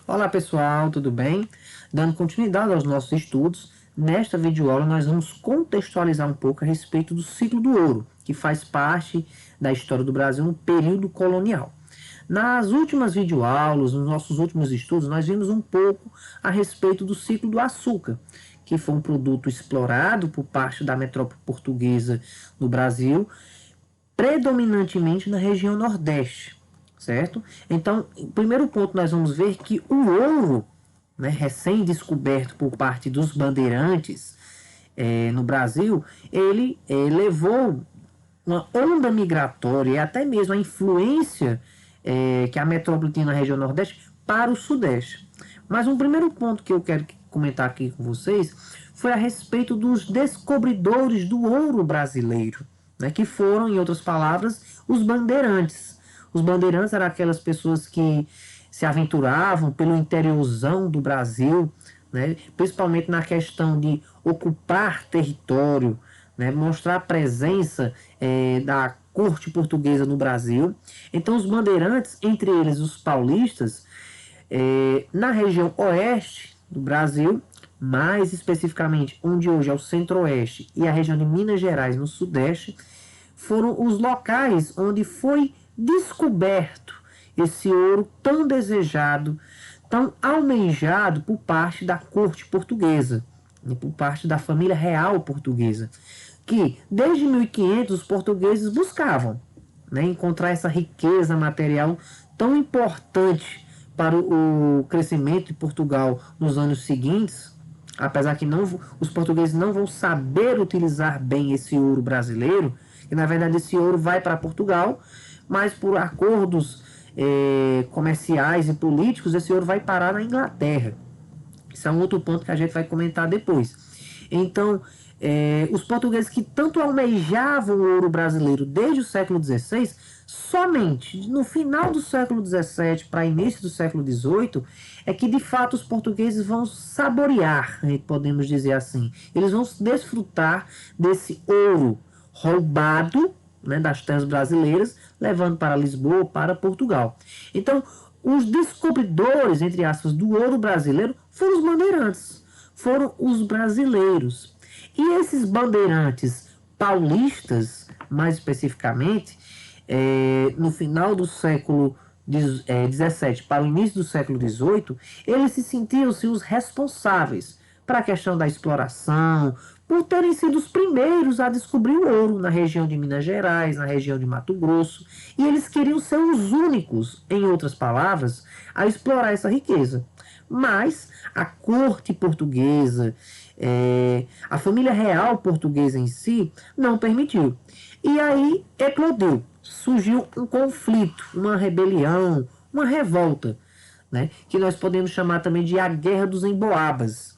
Olá pessoal, tudo bem? Dando continuidade aos nossos estudos, nesta videoaula nós vamos contextualizar um pouco a respeito do ciclo do ouro, que faz parte da história do Brasil no período colonial. Nas últimas videoaulas, nos nossos últimos estudos, nós vimos um pouco a respeito do ciclo do açúcar, que foi um produto explorado por parte da metrópole portuguesa no Brasil, predominantemente na região Nordeste, certo? Então, o primeiro ponto nós vamos ver que o ouro, né, recém-descoberto por parte dos bandeirantes no Brasil, ele levou uma onda migratória e até mesmo a influência que a metrópole tinha na região Nordeste para o Sudeste. Mas um primeiro ponto que eu quero comentar aqui com vocês foi a respeito dos descobridores do ouro brasileiro, né, que foram, em outras palavras, os bandeirantes. Os bandeirantes eram aquelas pessoas que se aventuravam pelo interiorzão do Brasil, né, principalmente na questão de ocupar território, né, mostrar a presença da corte portuguesa no Brasil. Então os bandeirantes, entre eles os paulistas, na região oeste do Brasil, mais especificamente onde hoje é o centro-oeste e a região de Minas Gerais no sudeste, foram os locais onde foi descoberto esse ouro tão desejado, tão almejado por parte da corte portuguesa, por parte da família real portuguesa, que desde 1500 os portugueses buscavam, né, encontrar essa riqueza material tão importante para o crescimento de Portugal nos anos seguintes, apesar que os portugueses não vão saber utilizar bem esse ouro brasileiro, que na verdade esse ouro vai para Portugal, mas por acordos comerciais e políticos, esse ouro vai parar na Inglaterra. Isso é um outro ponto que a gente vai comentar depois. Então, os portugueses que tanto almejavam o ouro brasileiro desde o século XVI, somente no final do século XVII para início do século XVIII, é que de fato os portugueses vão saborear, podemos dizer assim. Eles vão desfrutar desse ouro roubado, né, das terras brasileiras, levando para Lisboa, para Portugal. Então, os descobridores, entre aspas, do ouro brasileiro foram os bandeirantes, foram os brasileiros. E esses bandeirantes paulistas, mais especificamente, no final do século XVII para o início do século XVIII, eles se sentiam-se os responsáveis para a questão da exploração, por terem sido os primeiros a descobrir o ouro na região de Minas Gerais, na região de Mato Grosso, e eles queriam ser os únicos, em outras palavras, a explorar essa riqueza. Mas a corte portuguesa, a família real portuguesa em si, não permitiu. E aí eclodiu, surgiu um conflito, uma rebelião, uma revolta, né, que nós podemos chamar também de a Guerra dos Emboabas,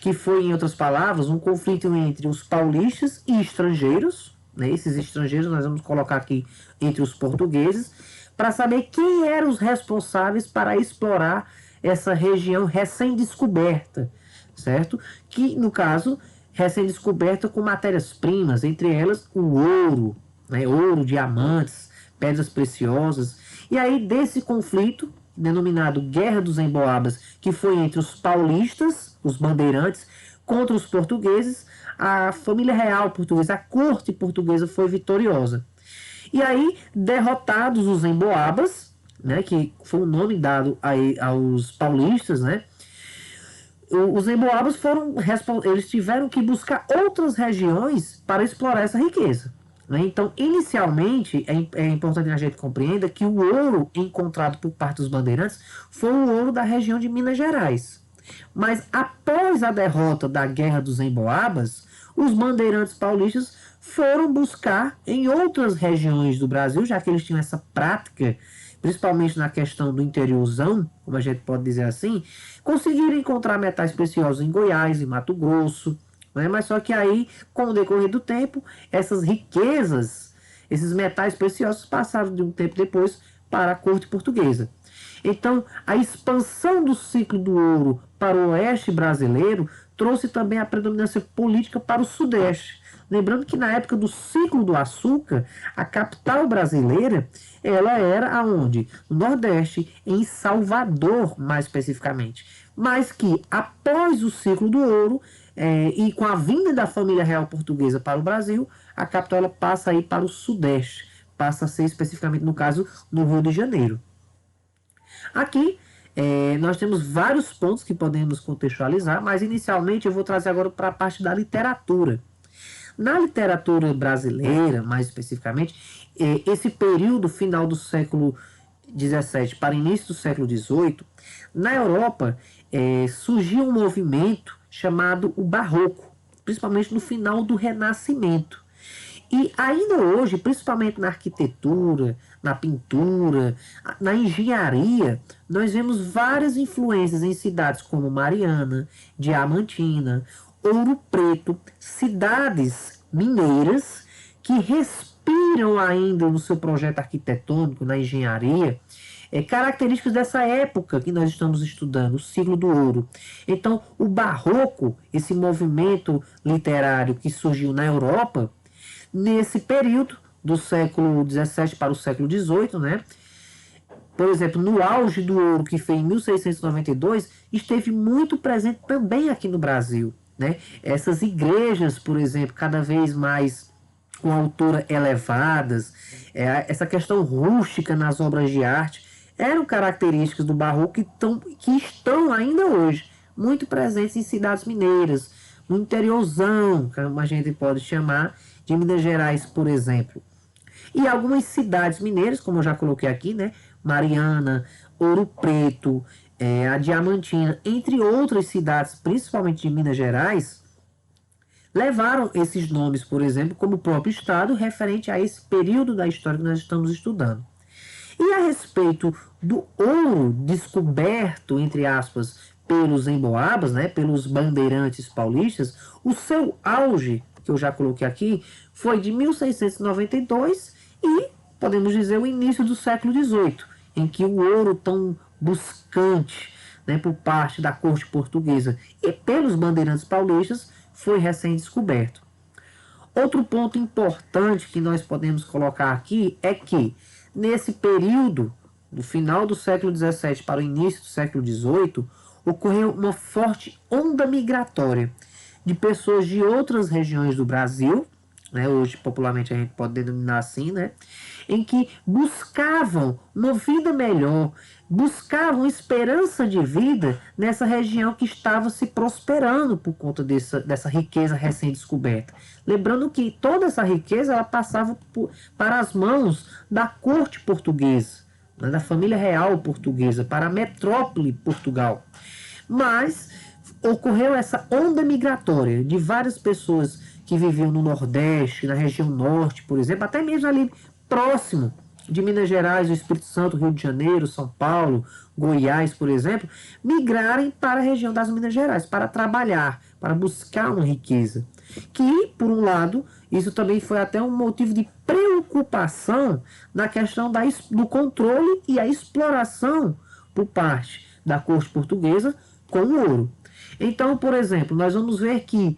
que foi, em outras palavras, um conflito entre os paulistas e estrangeiros, né? Esses estrangeiros nós vamos colocar aqui entre os portugueses, para saber quem eram os responsáveis para explorar essa região recém-descoberta, certo? Que, no caso, recém-descoberta com matérias-primas, entre elas o ouro, né? Ouro, diamantes, pedras preciosas. E aí, desse conflito, denominado Guerra dos Emboabas, que foi entre os paulistas, os bandeirantes, contra os portugueses, a família real portuguesa, a corte portuguesa foi vitoriosa. E aí, derrotados os emboabas, né, que foi o nome dado aos paulistas, né, os emboabas eles tiveram que buscar outras regiões para explorar essa riqueza. Então, inicialmente, é importante que a gente compreenda que o ouro encontrado por parte dos bandeirantes foi o ouro da região de Minas Gerais. Mas após a derrota da Guerra dos Emboabas, os bandeirantes paulistas foram buscar em outras regiões do Brasil, já que eles tinham essa prática, principalmente na questão do interiorzão, como a gente pode dizer assim, conseguiram encontrar metais preciosos em Goiás, em Mato Grosso, né? Mas só que aí, com o decorrer do tempo, essas riquezas, esses metais preciosos passaram de um tempo depois para a corte portuguesa. Então, a expansão do ciclo do ouro para o oeste brasileiro trouxe também a predominância política para o sudeste, Lembrando que na época do ciclo do açúcar, a capital brasileira, ela era aonde? No Nordeste, em Salvador, mais especificamente. Mas que após o ciclo do ouro, e com a vinda da família real portuguesa para o Brasil, a capital ela passa a ir para o Sudeste, passa a ser especificamente, no caso, no Rio de Janeiro. Aqui, nós temos vários pontos que podemos contextualizar, mas inicialmente eu vou trazer agora para a parte da literatura. Na literatura brasileira, mais especificamente, esse período final do século XVII para início do século XVIII, na Europa surgiu um movimento chamado o Barroco, principalmente no final do Renascimento. E ainda hoje, principalmente na arquitetura, na pintura, na engenharia, nós vemos várias influências em cidades como Mariana, Diamantina, Ouro Preto, cidades mineiras que respiram ainda no seu projeto arquitetônico, na engenharia, características dessa época que nós estamos estudando, o ciclo do ouro. Então, o Barroco, esse movimento literário que surgiu na Europa, nesse período do século XVII para o século XVIII, né? Por exemplo, no auge do ouro, que foi em 1692, esteve muito presente também aqui no Brasil, né? Essas igrejas, por exemplo, cada vez mais com altura elevadas, essa questão rústica nas obras de arte, eram características do Barroco que estão ainda hoje muito presentes em cidades mineiras, no interiorzão, como a gente pode chamar, de Minas Gerais, por exemplo. E algumas cidades mineiras, como eu já coloquei aqui, né? Mariana, Ouro Preto, a Diamantina, entre outras cidades, principalmente de Minas Gerais, levaram esses nomes, por exemplo, como o próprio estado, referente a esse período da história que nós estamos estudando. E a respeito do ouro descoberto, entre aspas, pelos emboabas, né, pelos bandeirantes paulistas, o seu auge, que eu já coloquei aqui, foi de 1692 e, podemos dizer, o início do século XVIII, em que o ouro tão buscante, né, por parte da corte portuguesa e pelos bandeirantes paulistas foi recém-descoberto. Outro ponto importante que nós podemos colocar aqui é que, nesse período, do final do século XVII para o início do século XVIII, ocorreu uma forte onda migratória de pessoas de outras regiões do Brasil, né, hoje popularmente a gente pode denominar assim, né, em que buscavam uma vida melhor, buscavam esperança de vida nessa região que estava se prosperando por conta dessa riqueza recém-descoberta. Lembrando que toda essa riqueza ela passava para as mãos da corte portuguesa, né, da família real portuguesa, para a metrópole Portugal. Mas ocorreu essa onda migratória de várias pessoas que viviam no Nordeste, na região Norte, por exemplo, até mesmo ali próximo de Minas Gerais, o Espírito Santo, Rio de Janeiro, São Paulo, Goiás, por exemplo, migrarem para a região das Minas Gerais, para trabalhar, para buscar uma riqueza. Que, por um lado, isso também foi até um motivo de preocupação na questão do controle e a exploração por parte da corte portuguesa com o ouro. Então, por exemplo, nós vamos ver que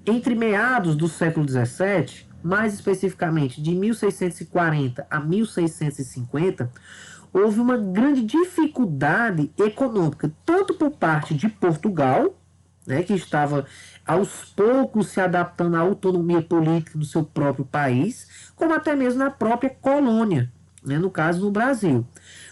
entre meados do século XVII, mais especificamente de 1640 a 1650, houve uma grande dificuldade econômica, tanto por parte de Portugal, né, que estava aos poucos se adaptando à autonomia política do seu próprio país, como até mesmo na própria colônia, né, no caso no Brasil.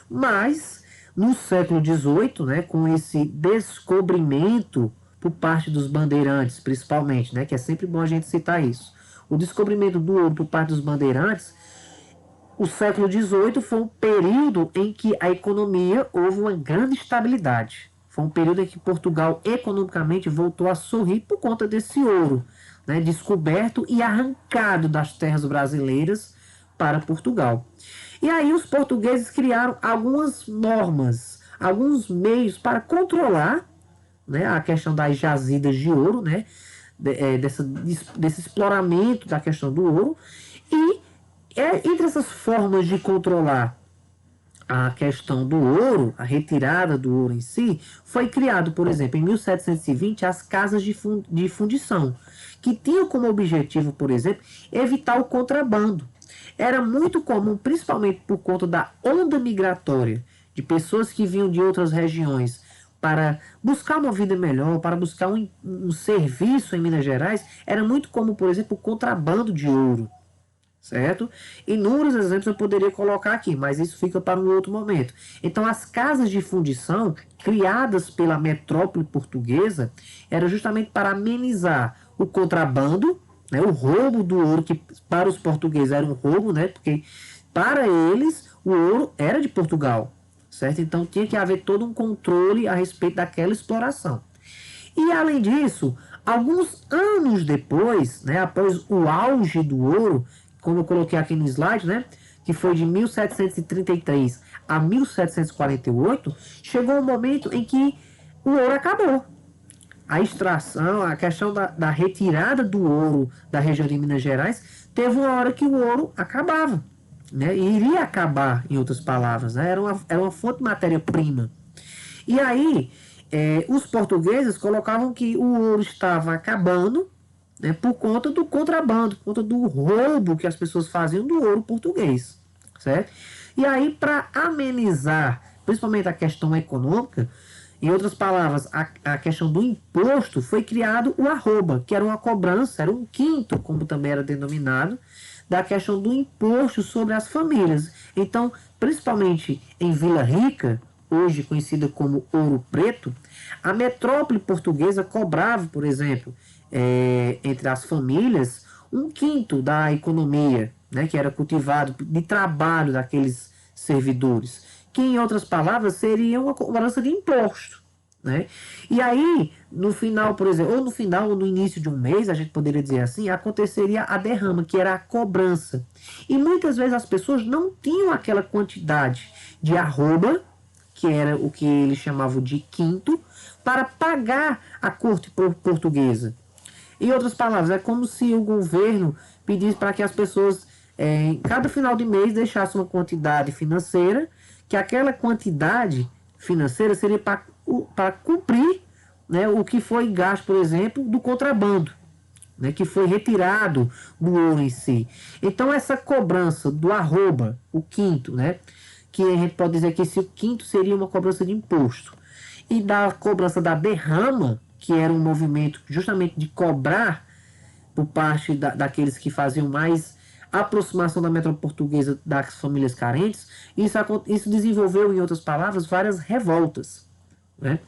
Mas, no século XVIII, né, com esse descobrimento por parte dos bandeirantes, principalmente, né, que é sempre bom a gente citar isso, o descobrimento do ouro por parte dos bandeirantes, o século XVIII foi um período em que a economia houve uma grande estabilidade. Foi um período em que Portugal economicamente voltou a sorrir por conta desse ouro, né, descoberto e arrancado das terras brasileiras para Portugal. E aí os portugueses criaram algumas normas, alguns meios para controlar, né, a questão das jazidas de ouro, né, desse exploramento da questão do ouro. E entre essas formas de controlar a questão do ouro, a retirada do ouro em si, foi criado, por exemplo, em 1720, as casas de fundição, que tinham como objetivo, por exemplo, evitar o contrabando. Era muito comum, principalmente por conta da onda migratória de pessoas que vinham de outras regiões para buscar uma vida melhor, para buscar um serviço em Minas Gerais, era muito comum, por exemplo, o contrabando de ouro. Certo? Inúmeros exemplos eu poderia colocar aqui, mas isso fica para um outro momento. Então, as casas de fundição, criadas pela metrópole portuguesa, eram justamente para amenizar o contrabando, né, o roubo do ouro, que para os portugueses era um roubo, né, porque para eles o ouro era de Portugal, certo? Então, tinha que haver todo um controle a respeito daquela exploração. E, além disso, alguns anos depois, né, após o auge do ouro, como eu coloquei aqui no slide, né, que foi de 1733 a 1748, chegou um momento em que o ouro acabou. A extração, a questão da retirada do ouro da região de Minas Gerais, teve uma hora que o ouro acabava, né, e iria acabar, em outras palavras, né, era uma fonte de matéria-prima. E aí, os portugueses colocavam que o ouro estava acabando, né, por conta do contrabando, por conta do roubo que as pessoas faziam do ouro português, certo? E aí, para amenizar, principalmente a questão econômica, em outras palavras, a questão do imposto, foi criado o arroba, que era uma cobrança, era um quinto, como também era denominado, da questão do imposto sobre as famílias. Então, principalmente em Vila Rica, hoje conhecida como Ouro Preto, a metrópole portuguesa cobrava, por exemplo, entre as famílias, um quinto da economia, né, que era cultivado de trabalho daqueles servidores, que em outras palavras seria uma cobrança de imposto, né? E aí, no final, por exemplo, ou no final ou no início de um mês, a gente poderia dizer assim, aconteceria a derrama, que era a cobrança. E muitas vezes as pessoas não tinham aquela quantidade de arroba, que era o que eles chamavam de quinto, para pagar a corte portuguesa. Em outras palavras, é como se o governo pedisse para que as pessoas, em cada final de mês, deixassem uma quantidade financeira, que aquela quantidade financeira seria para cumprir, né, o que foi gasto, por exemplo, do contrabando, né, que foi retirado do ouro em si. Então, essa cobrança do arroba, o quinto, né, que a gente pode dizer que esse quinto seria uma cobrança de imposto, e da cobrança da derrama, que era um movimento justamente de cobrar por parte daqueles que faziam mais aproximação da metrópole portuguesa das famílias carentes, isso desenvolveu, em outras palavras, várias revoltas, né?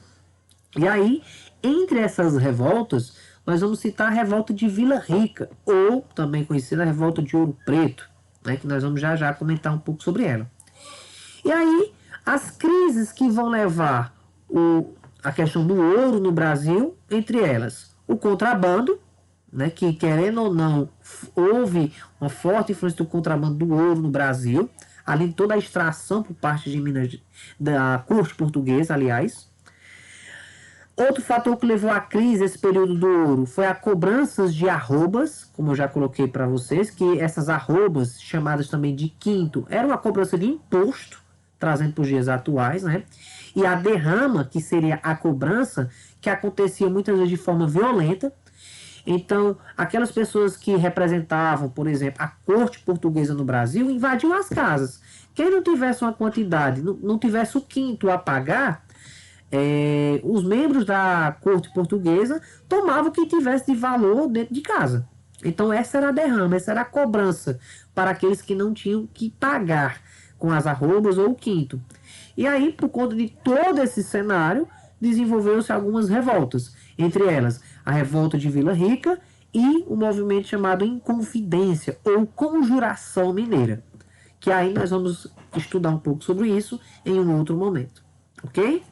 E aí, entre essas revoltas, nós vamos citar a revolta de Vila Rica, ou também conhecida a revolta de Ouro Preto, né, que nós vamos já já comentar um pouco sobre ela. E aí, as crises que vão levar a questão do ouro no Brasil, entre elas o contrabando, né, que querendo ou não, houve uma forte influência do contrabando do ouro no Brasil, além de toda a extração por parte de Minas, da corte portuguesa, aliás. Outro fator que levou à crise esse período do ouro foi a cobranças de arrobas, como eu já coloquei para vocês, que essas arrobas, chamadas também de quinto, era uma cobrança de imposto, trazendo para os dias atuais, né? E a derrama, que seria a cobrança, que acontecia muitas vezes de forma violenta. Então, aquelas pessoas que representavam, por exemplo, a corte portuguesa no Brasil, invadiam as casas. Quem não tivesse uma quantidade, não tivesse o quinto a pagar, os membros da corte portuguesa tomavam o que tivesse de valor dentro de casa. Então, essa era a derrama, essa era a cobrança para aqueles que não tinham que pagar com as arrobas ou o quinto. E aí, por conta de todo esse cenário, desenvolveu-se algumas revoltas, entre elas a revolta de Vila Rica e o movimento chamado Inconfidência ou Conjuração Mineira, que aí nós vamos estudar um pouco sobre isso em um outro momento, ok?